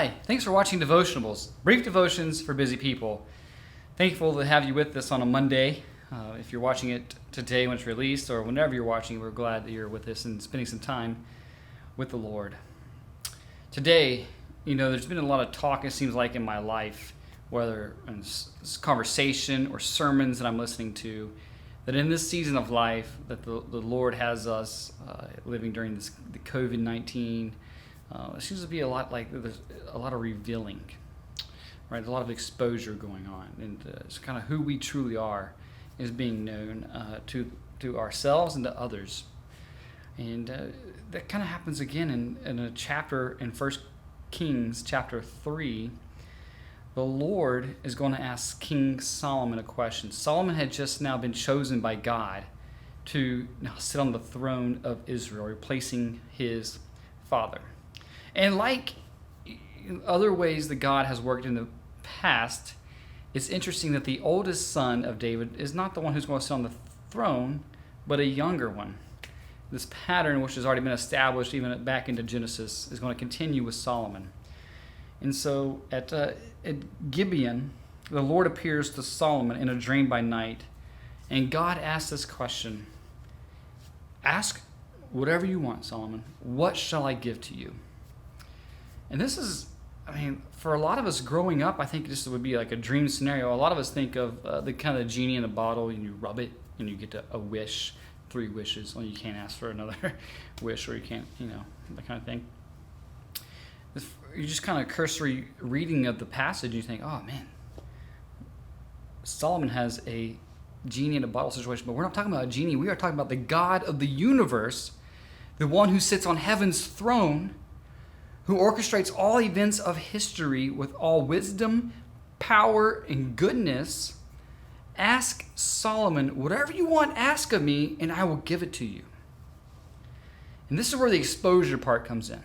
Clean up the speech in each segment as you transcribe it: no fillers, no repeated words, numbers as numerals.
Hi, thanks for watching Devotionables, brief devotions for busy people. Thankful to have you with us on a Monday. If you're watching it today when it's released or whenever you're watching, we're glad that you're with us and spending some time with the Lord. Today, there's been a lot of talk, it seems like, in my life, whether it's conversation or sermons that I'm listening to, that in this season of life that the Lord has us living during the COVID-19. It seems to be a lot like there's a lot of revealing, right? A lot of exposure going on, and it's kind of who we truly are is being known to ourselves and to others. And that kind of happens again in a chapter in 1 Kings chapter 3. The Lord is going to ask King Solomon a question. Solomon had just now been chosen by God to now sit on the throne of Israel, replacing his father. And like other ways that God has worked in the past, it's interesting that the oldest son of David is not the one who's going to sit on the throne, but a younger one. This pattern, which has already been established even back into Genesis, is going to continue with Solomon. And so at Gibeon, the Lord appears to Solomon in a dream by night, and God asks this question: "Ask whatever you want, Solomon. What shall I give to you?" And this is, for a lot of us growing up, I think this would be like a dream scenario. A lot of us think of the kind of genie in a bottle, and you rub it, and you get a wish, 3 wishes. Well, you can't ask for another wish, or you can't, that kind of thing. You just kind of cursory reading of the passage, you think, oh man, Solomon has a genie in a bottle situation, but we're not talking about a genie. We are talking about the God of the universe, the one who sits on heaven's throne, who orchestrates all events of history with all wisdom, power, and goodness. Ask Solomon, whatever you want, ask of me, and I will give it to you. And this is where the exposure part comes in.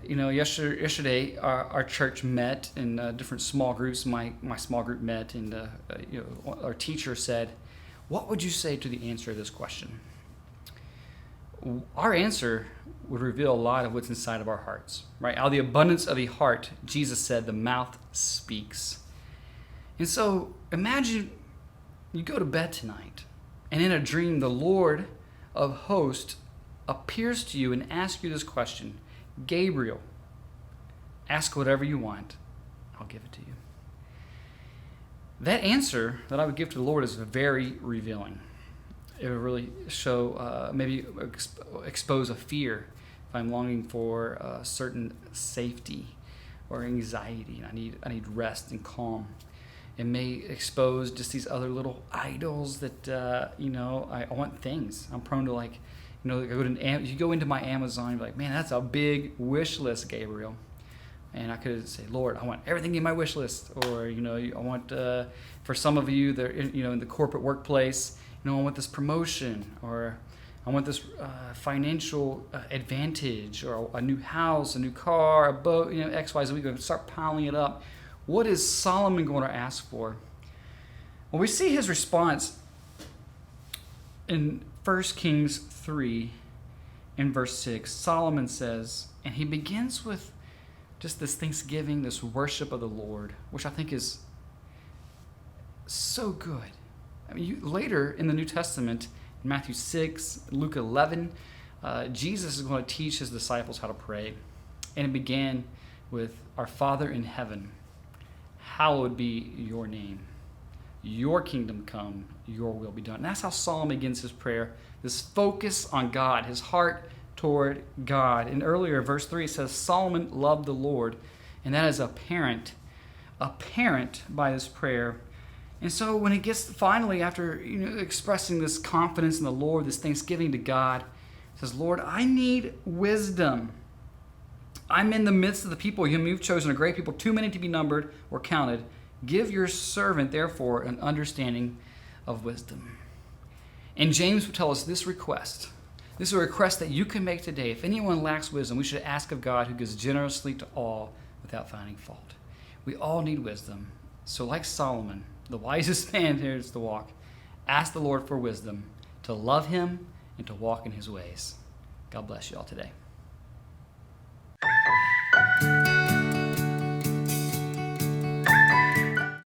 Yesterday our church met in different small groups. My small group met, and our teacher said, "What would you say to the answer of this question?" Our answer would reveal a lot of what's inside of our hearts, right? Out of the abundance of the heart, Jesus said, the mouth speaks. And so imagine you go to bed tonight, and in a dream, the Lord of hosts appears to you and asks you this question: "Gabriel, ask whatever you want, I'll give it to you." That answer that I would give to the Lord is very revealing. It would really show, maybe expose a fear if I'm longing for a certain safety or anxiety, and I need rest and calm. It may expose just these other little idols that I want things. I'm prone to you go into my Amazon, and be like, man, that's a big wish list, Gabriel. And I could say, Lord, I want everything in my wish list. Or, I want, for some of you, that in the corporate workplace, I want this promotion, or I want this financial advantage, or a new house, a new car, a boat, X, Y, Z. We can start piling it up. What is Solomon going to ask for? Well, we see his response in 1 Kings 3 in verse 6. Solomon says, and he begins with just this thanksgiving, this worship of the Lord, which I think is so good. Later in the New Testament, in Matthew 6, Luke 11, Jesus is going to teach his disciples how to pray. And it began with, "Our Father in heaven, hallowed be your name. Your kingdom come, your will be done." And that's how Solomon begins his prayer, this focus on God, his heart toward God. And earlier, verse 3, it says, Solomon loved the Lord, and that is apparent by this prayer. And so when it gets finally, after expressing this confidence in the Lord, this thanksgiving to God, it says, "Lord, I need wisdom. I'm in the midst of the people whom you've chosen, a great people, too many to be numbered or counted. Give your servant, therefore, an understanding of wisdom." And James would tell us this request. This is a request that you can make today. If anyone lacks wisdom, we should ask of God, who gives generously to all without finding fault. We all need wisdom. So like Solomon, the wisest man here is to walk, ask the Lord for wisdom, to love him, and to walk in his ways. God bless you all today.